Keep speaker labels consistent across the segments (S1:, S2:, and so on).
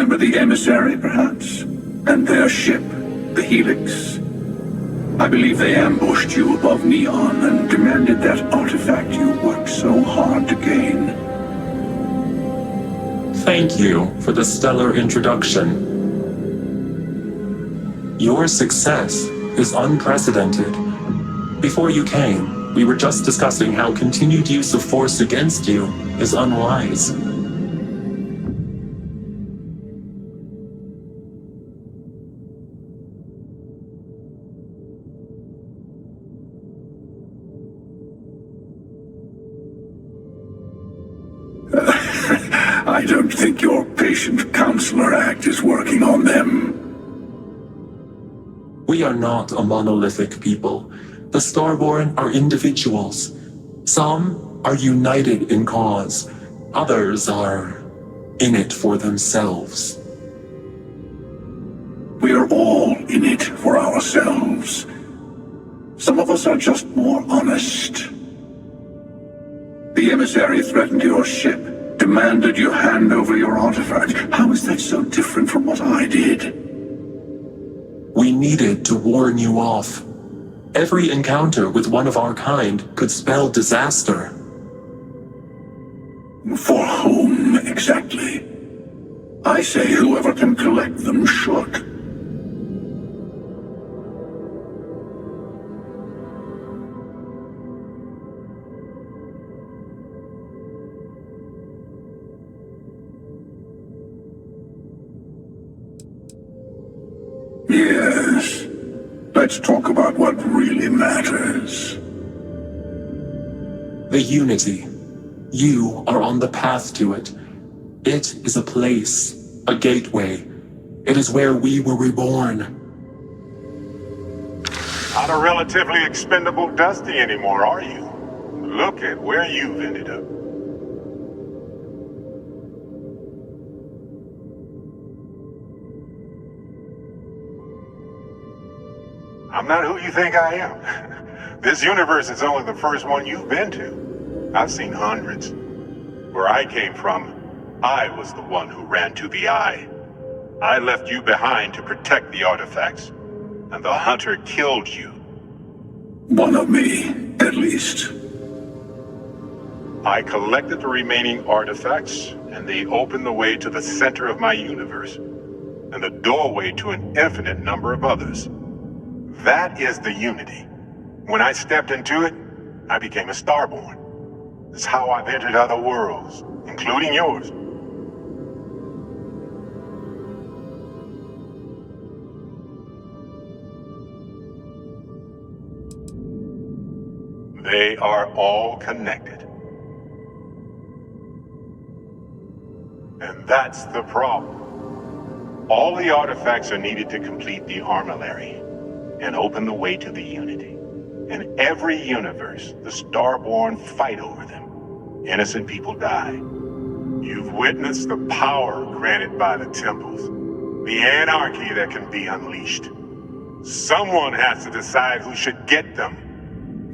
S1: remember the emissary, perhaps? And their ship, the Helix? I believe they ambushed you above Neon and demanded that artifact you worked so hard to gain.
S2: Thank you for the stellar introduction. Your success is unprecedented. Before you came, we were just discussing how continued use of force against you is unwise.
S1: I don't think your patient counselor act is working on them.
S2: We are not a monolithic people. The Starborn are individuals. Some are united in cause. Others are in it for themselves.
S1: We are all in it for ourselves. Some of us are just more honest. The emissary threatened your ship, demanded you hand over your artifact. How is that so different from what I did?
S2: We needed to warn you off. Every encounter with one of our kind could spell disaster.
S1: For whom, exactly? I say whoever can collect them should. Yes. Let's talk about what really matters.
S2: The Unity. You are on the path to it. It is a place, a gateway. It is where we were reborn.
S3: Not a relatively expendable Dusty anymore, are you? Look at where you've ended up. I'm not who you think I am. This universe is only the first one you've been to. I've seen hundreds. Where I came from, I was the one who ran to the Eye. I left you behind to protect the artifacts, and the Hunter killed you.
S1: One of me, at least.
S3: I collected the remaining artifacts, and they opened the way to the center of my universe, and the doorway to an infinite number of others. That is the Unity. When I stepped into it, I became a Starborn. It's how I've entered other worlds, including yours. They are all connected. And that's the problem. All the artifacts are needed to complete the Armillary and open the way to the Unity. In every universe, the Starborn fight over them. Innocent people die. You've witnessed the power granted by the temples, the anarchy that can be unleashed. Someone has to decide who should get them.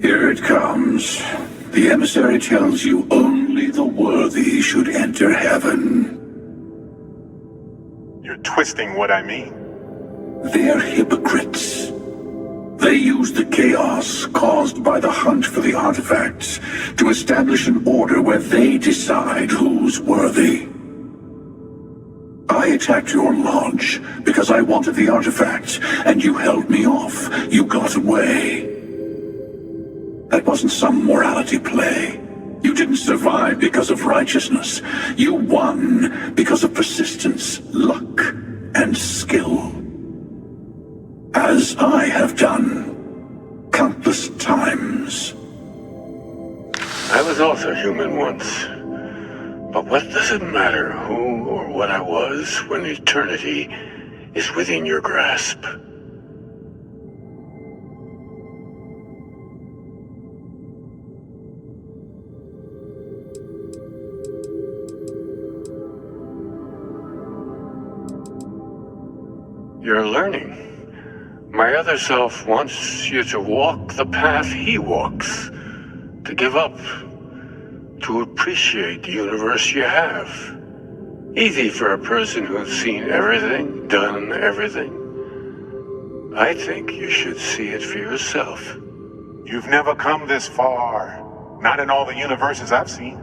S1: Here it comes. The emissary tells you only the worthy should enter heaven.
S3: You're twisting what I mean.
S1: They're hypocrites. They use the chaos caused by the hunt for the artifacts to establish an order where they decide who's worthy. I attacked your lodge because I wanted the artifacts, and you held me off. You got away. That wasn't some morality play. You didn't survive because of righteousness. You won because of persistence, luck, and skill. As I have done countless times.
S4: I was also human once. But what does it matter who or what I was when eternity is within your grasp? You're learning. My other self wants you to walk the path he walks, to give up, to appreciate the universe you have. Easy for a person who's seen everything, done everything. I think you should see it for yourself.
S3: You've never come this far. Not in all the universes I've seen.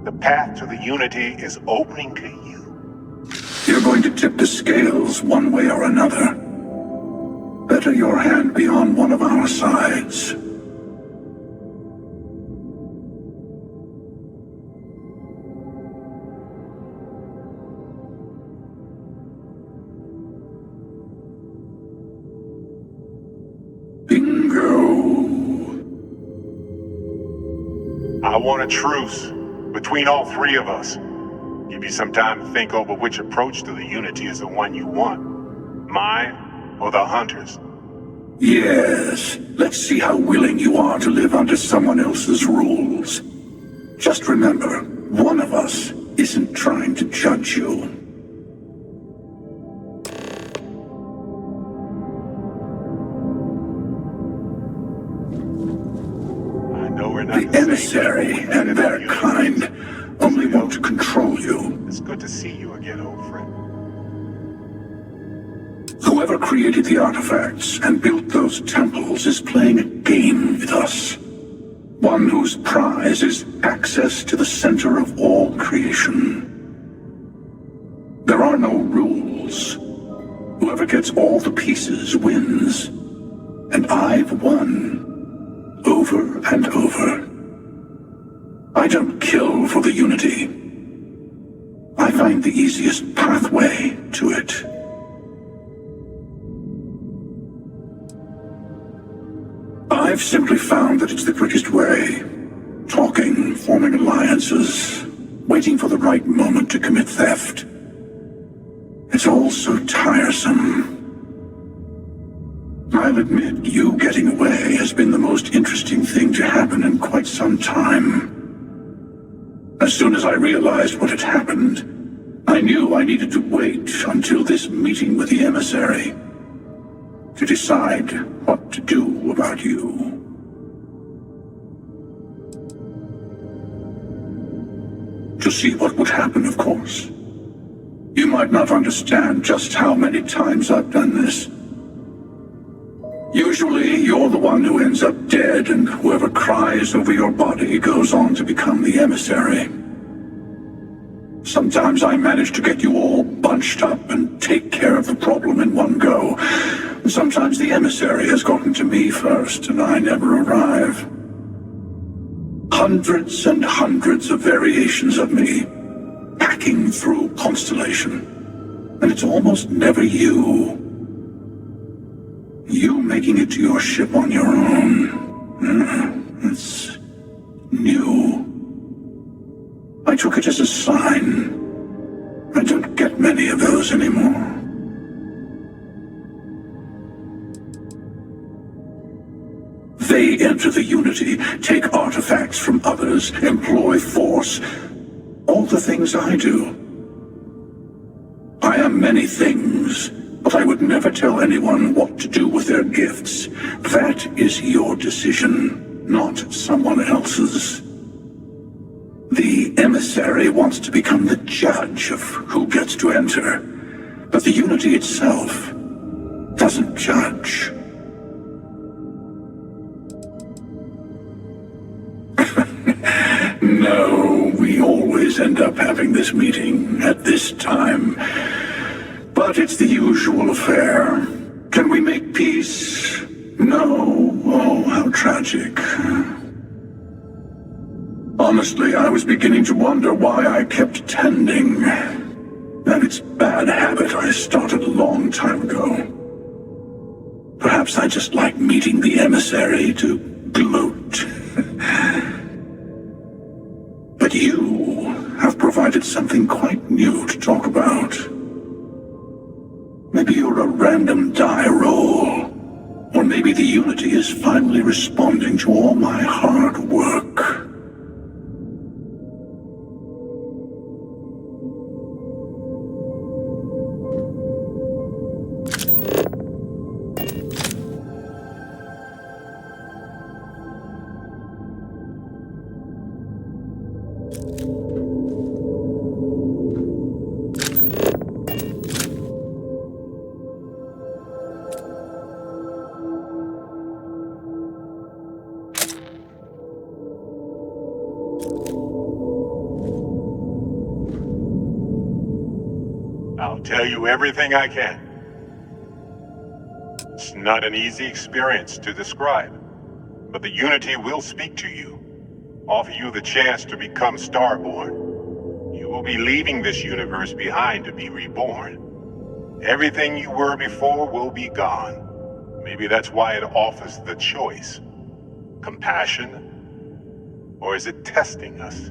S3: The path to the Unity is opening to you.
S1: You're going to tip the scales one way or another. Better your hand be on one of our sides.
S3: I want a truce between all three of us. Give you some time to think over which approach to the Unity is the one you want. Mine or the Hunters?
S1: Yes, let's see how willing you are to live under someone else's rules. Just remember, one of us isn't trying to judge you. The emissary and their kind only want to control you.
S3: It's good to see you again, old friend.
S1: Whoever created the artifacts and built those temples is playing a game with us. One whose prize is access to the center of all creation. There are no rules. Whoever gets all the pieces wins. And I've won. Over and over. I don't kill for the Unity. I find the easiest pathway to it. I've simply found that it's the quickest way. Talking, forming alliances, waiting for the right moment to commit theft. It's all so tiresome. I'll admit, you getting away has been the most interesting thing to happen in quite some time. As soon as I realized what had happened, I knew I needed to wait until this meeting with the emissary to decide what to do about you. To see what would happen, of course. You might not understand just how many times I've done this. Usually, you're the one who ends up dead, and whoever cries over your body goes on to become the emissary. Sometimes I manage to get you all bunched up and take care of the problem in one go. Sometimes the emissary has gotten to me first, and I never arrive. Hundreds and hundreds of variations of me, hacking through Constellation. And it's almost never you. You making it to your ship on your own. It's new. I took it as a sign. I don't get many of those anymore. They enter the Unity, take artifacts from others, employ force. All the things I do. I am many things. But I would never tell anyone what to do with their gifts. That is your decision, not someone else's. The emissary wants to become the judge of who gets to enter. But the Unity itself doesn't judge. No, we always end up having this meeting at this time. But it's the usual affair. Can we make peace? No. Oh, how tragic. Honestly, I was beginning to wonder why I kept tending. And it's bad habit I started a long time ago. Perhaps I just like meeting the emissary to gloat. But you have provided something quite new to talk about. Maybe you're a random die roll. Or maybe the Unity is finally responding to all my hard work.
S3: I'll tell you everything I can. It's not an easy experience to describe, but the Unity will speak to you, offer you the chance to become Starborn. You will be leaving this universe behind to be reborn. Everything you were before will be gone. Maybe that's why it offers the choice. Compassion? Or is it testing us?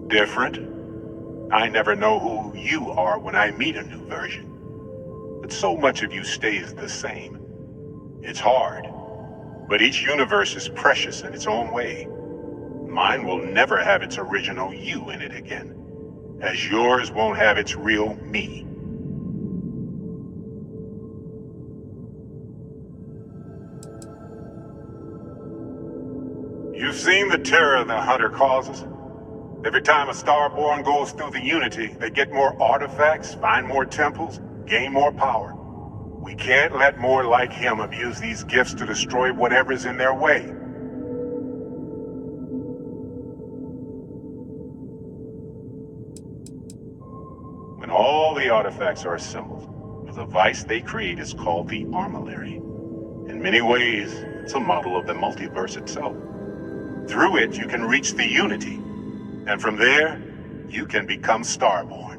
S3: Different? I never know who you are when I meet a new version. But so much of you stays the same. It's hard. But each universe is precious in its own way. Mine will never have its original you in it again, as yours won't have its real me. You've seen the terror the Hunter causes. Every time a Starborn goes through the Unity, they get more artifacts, find more temples, gain more power. We can't let more like him abuse these gifts to destroy whatever's in their way. When all the artifacts are assembled, the device they create is called the Armillary. In many ways, it's a model of the multiverse itself. Through it, you can reach the Unity. And from there, you can become Starborn.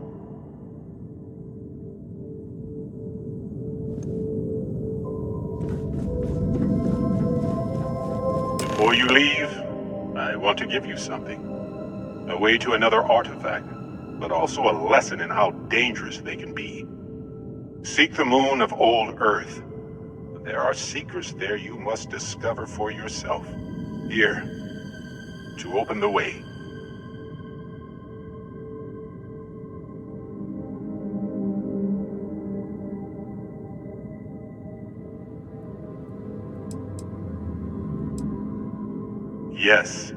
S3: Before you leave, I want to give you something. A way to another artifact, but also a lesson in how dangerous they can be. Seek the moon of old Earth. There are secrets there you must discover for yourself. Here, to open the way. Yes,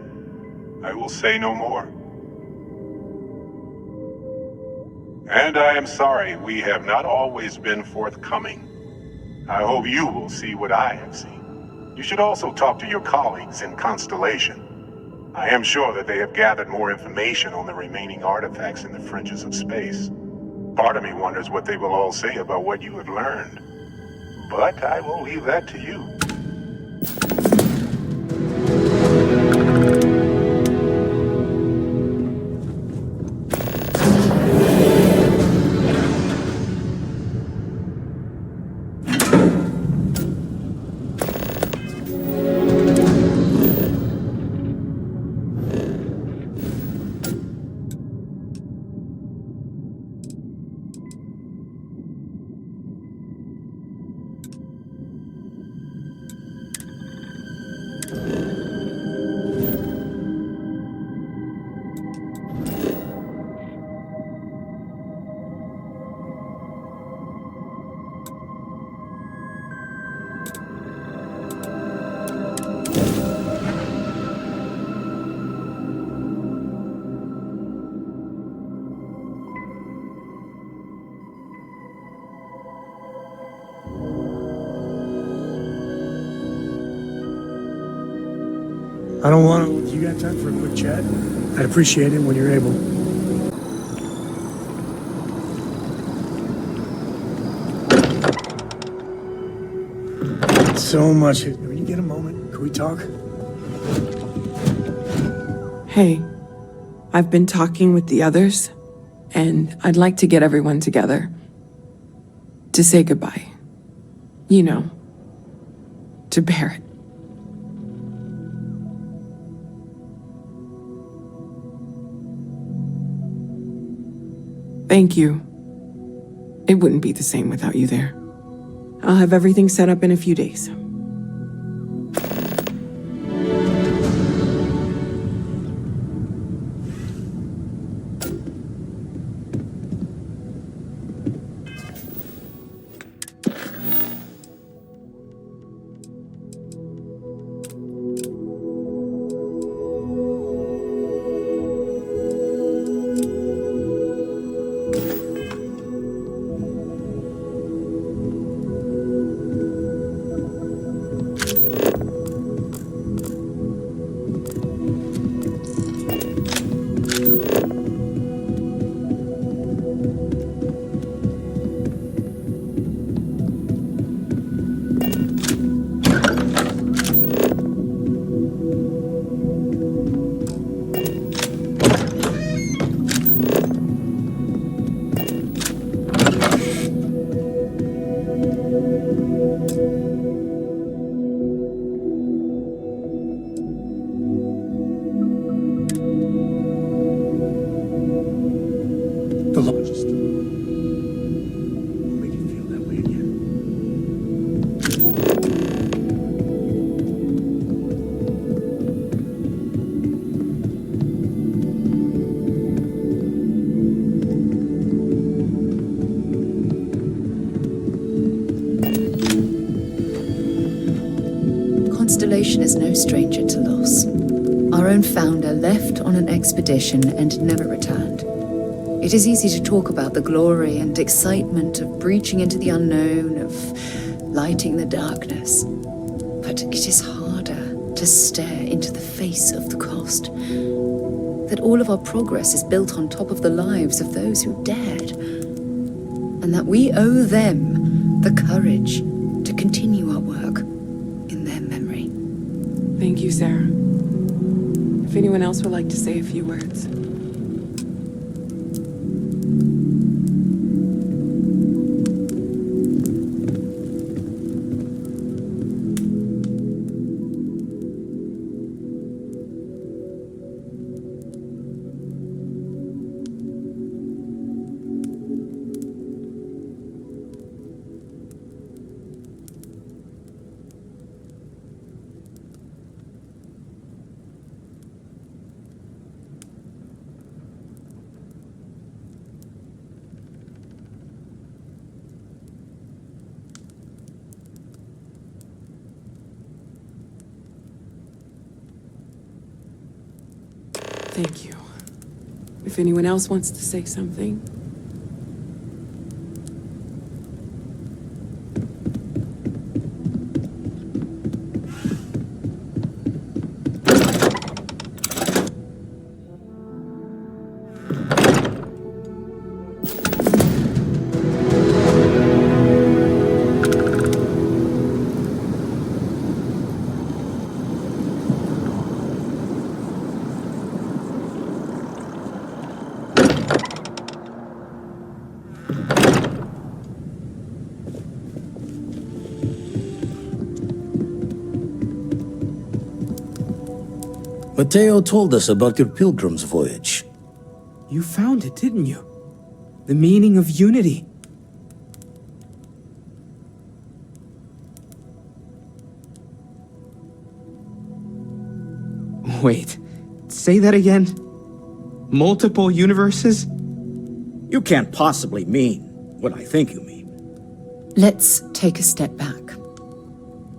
S3: I will say no more. And I am sorry we have not always been forthcoming. I hope you will see what I have seen. You should also talk to your colleagues in Constellation. I am sure that they have gathered more information on the remaining artifacts in the fringes of space. Part of me wonders what they will all say about what you have learned. But I will leave that to you.
S5: I don't want to. You got time for a quick chat? I'd appreciate it when you're able. So much. When you get a moment, can we talk?
S6: Hey, I've been talking with the others, and I'd like to get everyone together to say goodbye. You know, to Barrett. Thank you. It wouldn't be the same without you there. I'll have everything set up in a few days.
S7: Constellation is no stranger to loss. Our own founder left on an expedition and never returned. It is easy to talk about the glory and excitement of breaching into the unknown, of lighting the darkness. But it is harder to stare into the face of the cost. That all of our progress is built on top of the lives of those who dared. And that we owe them the courage to continue our work in their memory.
S6: Thank you, Sarah. If anyone else would like to say a few words. Thank you. If anyone else wants to say something.
S8: Mateo told us about your pilgrim's voyage.
S5: You found it, didn't you? The meaning of unity. Wait, say that again? Multiple universes?
S8: You can't possibly mean what I think you mean.
S7: Let's take a step back.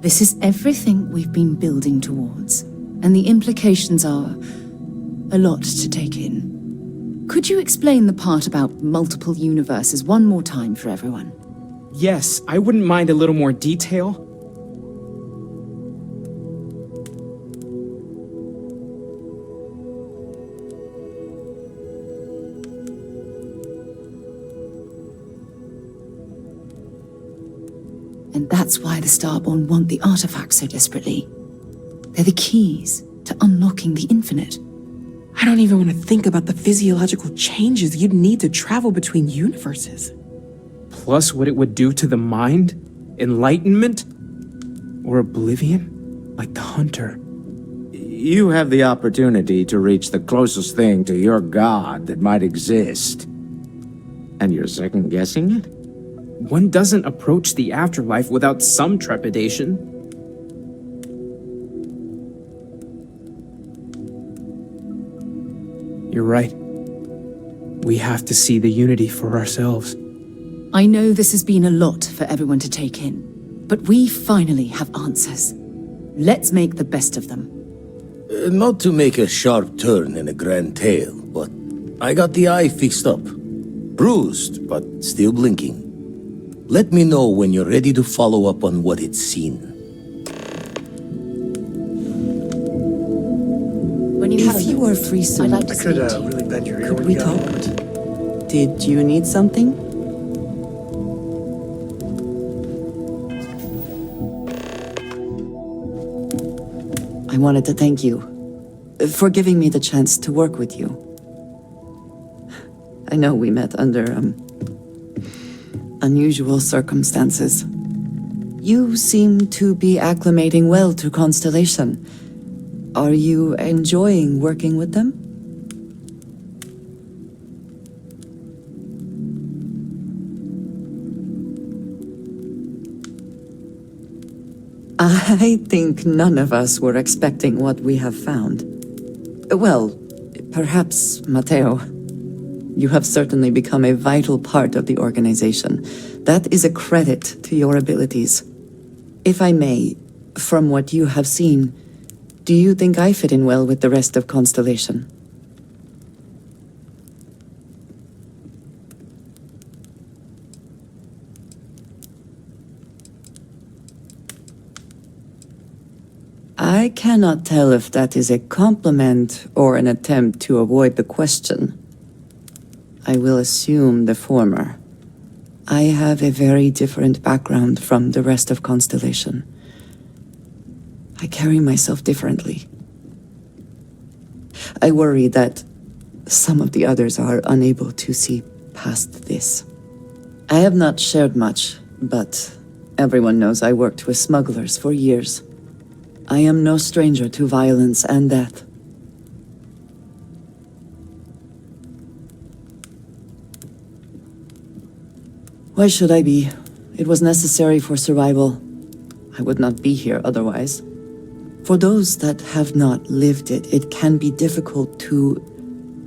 S7: This is everything we've been building towards, and the implications are a lot to take in. Could you explain the part about multiple universes one more time for everyone?
S5: Yes, I wouldn't mind a little more detail.
S7: And that's why the Starborn want the artifacts so desperately. They're the keys to unlocking the infinite.
S6: I don't even want to think about the physiological changes you'd need to travel between universes.
S5: Plus what it would do to the mind? Enlightenment? Or oblivion? Like the Hunter.
S9: You have the opportunity to reach the closest thing to your god that might exist. And you're second-guessing it?
S5: One doesn't approach the afterlife without some trepidation. You're right. We have to see the unity for ourselves.
S7: I know this has been a lot for everyone to take in, but we finally have answers. Let's make the best of them.
S8: Not to make a sharp turn in a grand tale, but I got the eye fixed up. Bruised, but still blinking. Let me know when you're ready to follow up on what it's seen.
S7: When you
S10: If you are free soon,
S7: I'd like to speak to you.
S5: really bend your ear
S10: could we talk? Did you need something? I wanted to thank you for giving me the chance to work with you. I know we met under, unusual circumstances. You seem to be acclimating well to Constellation. Are you enjoying working with them? I think none of us were expecting what we have found. Well, perhaps Mateo. You have certainly become a vital part of the organization. That is a credit to your abilities. If I may, From what you have seen, do you think I fit in well with the rest of Constellation? I cannot tell if that is a compliment or an attempt to avoid the question. I will assume the former. I have a very different background from the rest of Constellation. I carry myself differently. I worry that some of the others are unable to see past this. I have not shared much, but everyone knows I worked with smugglers for years. I am no stranger to violence and death. Why should I be? It was necessary for survival. I would not be here otherwise. For those that have not lived it, it can be difficult to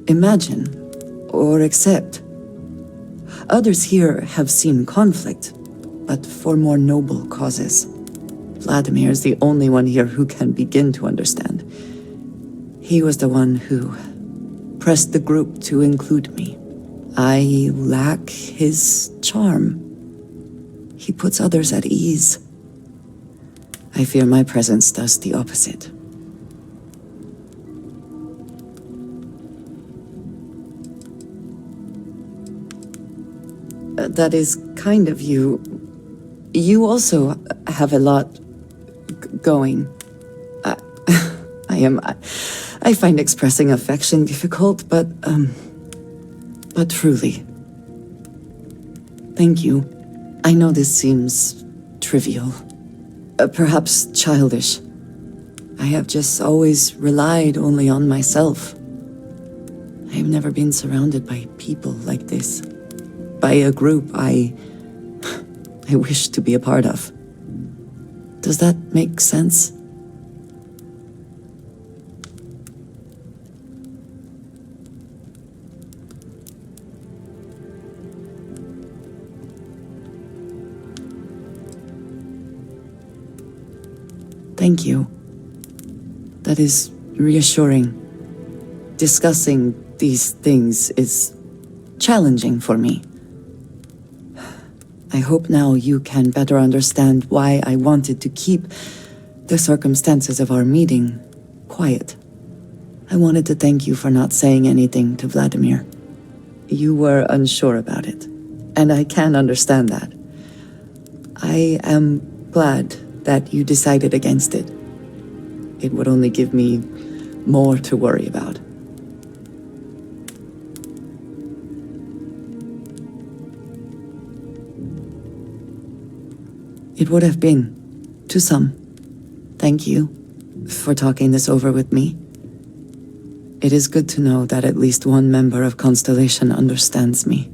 S10: imagine or accept. Others here have seen conflict, but for more noble causes. Vladimir is the only one here who can begin to understand. He was the one who pressed the group to include me. I lack his charm. He puts others at ease. I fear my presence does the opposite. That is kind of you. You also have a lot going. I find expressing affection difficult, but truly. Thank you. I know this seems trivial. Perhaps childish. I have just always relied only on myself. I have never been surrounded by people like this. By a group I wish to be a part of. Does that make sense? Thank you. That is reassuring. Discussing these things is challenging for me. I hope now you can better understand why I wanted to keep the circumstances of our meeting quiet. I wanted to thank you for not saying anything to Vladimir. You were unsure about it, and I can understand that. I am glad that you decided against it. It would only give me more to worry about. It would have been, to some. Thank you for talking this over with me. It is good to know that at least one member of Constellation understands me.